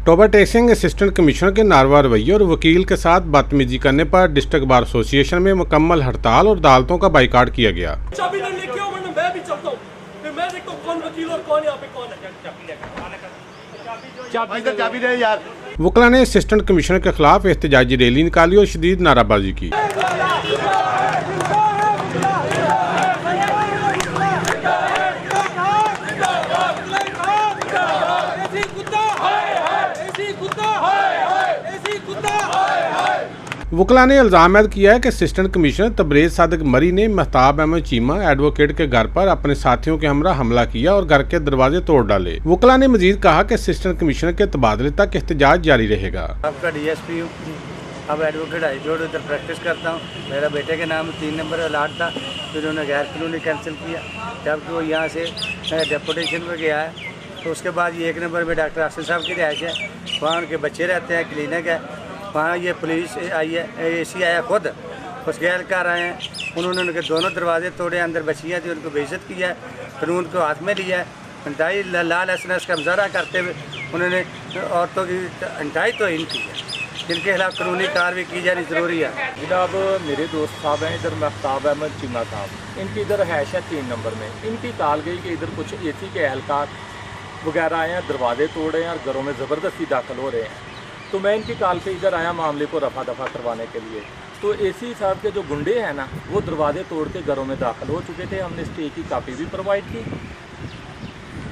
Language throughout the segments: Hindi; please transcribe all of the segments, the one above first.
Toba Tek Singh assistant commissioner के नारवा रवैये और वकील के साथ बदतमीजी करने पर डिस्ट्रिक्ट बार एसोसिएशन में मुकम्मल हड़ताल और अदालतों का बाइकाट किया गया। वकला ने असिस्टेंट कमिश्नर के खिलाफ एहतजाजी रैली निकाली और शदीद नाराबाजी की। वकला ने इल्ज़ाम ऐद किया है कि असिस्टेंट कमिश्नर तबरेज़ सादिक मरी ने महताब अहमद चीमा एडवोकेट के घर पर अपने साथियों के हमरा हमला किया और घर के दरवाजे तोड़ डाले। वकला ने मजीद कहा कि असिस्टेंट कमिश्नर के तबादले तक एहतजाज जारी रहेगा। आपका DSP अब एडवोकेट हाई कोर्ट उधर प्रैक्टिस करता हूँ। मेरा बेटे के नाम 3 नंबर अलाट था, फिर उन्होंने गैर कानूनी कैंसिल किया। जबकि वो यहाँ से डेपुटेशन में गया है, तो उसके बाद ये 1 नंबर में डॉक्टर आसिफ साहब की रिहाइश है, वहाँ उनके बच्चे रहते हैं, क्लिनिक है, वहाँ ये पुलिस आई है, AC आया खुद, उस गैरकार आए हैं, उन्होंने उनके दोनों दरवाजे तोड़े, अंदर बच्चियाँ थी उनको बेइज्जत किया है, कानून को हाथ में लिया है। इंतहाई लाल एहसास का मुजाहरा करते हुए उन्होंने औरतों की इंतहाई तौहीन की है, जिनके खिलाफ कानूनी कार्रवाई की जानी ज़रूरी है। जनाब, मेरे दोस्त साहब हैं इधर महताब अहमद चीमा साहब, इनकी इधर हैश है 3 नंबर में। इनकी कॉल गई कि इधर कुछ AC के एहलकार वगैरह आए हैं, दरवाजे तोड़ रहे हैं और घरों में ज़बरदस्ती दाखिल हो रहे हैं। तो मैं इनकी कॉल पे इधर आया मामले को रफा दफा करवाने के लिए। तो AC साहब के जो गुंडे हैं ना, वो दरवाजे तोड़ के घरों में दाखिल हो चुके थे। हमने स्टे की कापी भी प्रोवाइड की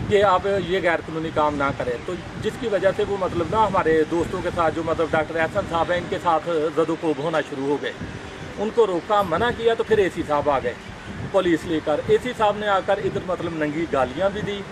कि आप ये गैर कानूनी काम ना करें। तो जिसकी वजह से वो मतलब ना हमारे दोस्तों के साथ जो मतलब डॉक्टर एहसन साहब हैं, इनके साथ जदोकोब होना शुरू हो गए। उनको रोका, मना किया, तो फिर AC साहब आ गए पुलिस लेकर। AC साहब ने आकर इधर मतलब नंगी गालियाँ भी दी,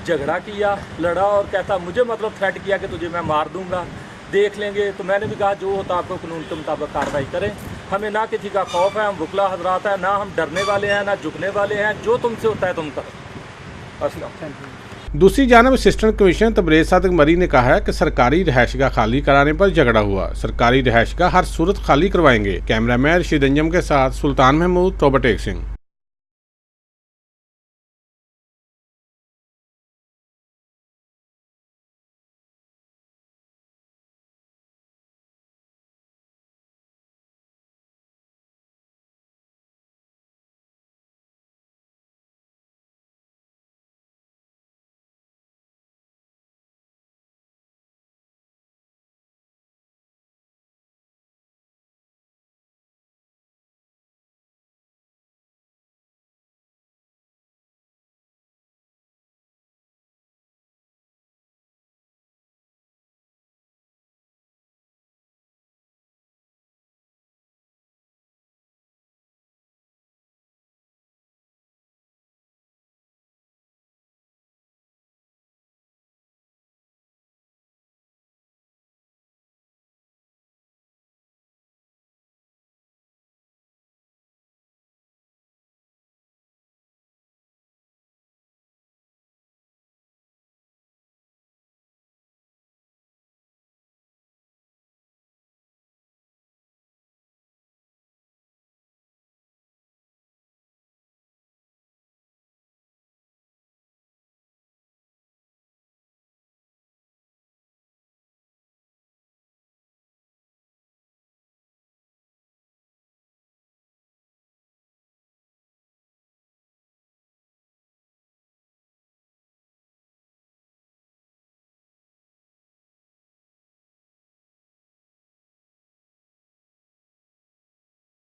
झगड़ा किया, लड़ा और कहता मुझे मतलब थ्रेट किया कि तुझे मैं मार दूँगा, देख लेंगे। तो मैंने भी कहा जो होता आपको कानून के मुताबिक कार्रवाई करें। हमें ना किसी का खौफ है, हम वकला हजरात हैं, ना हम डरने वाले हैं, ना झुकने वाले हैं। जो तुमसे होता है तुम करो। अस्सलाम। दूसरी जानब असिस्टेंट कमिश्नर तबरेज़ सादिक मरी ने कहा है कि सरकारी रिहाइशगाह खाली कराने पर झगड़ा हुआ, सरकारी रिहाइशगाह हर सूरत खाली करवाएंगे। कैमरामैन रशीद अंजम के साथ सुल्तान महमूद, टोबा टेक सिंह।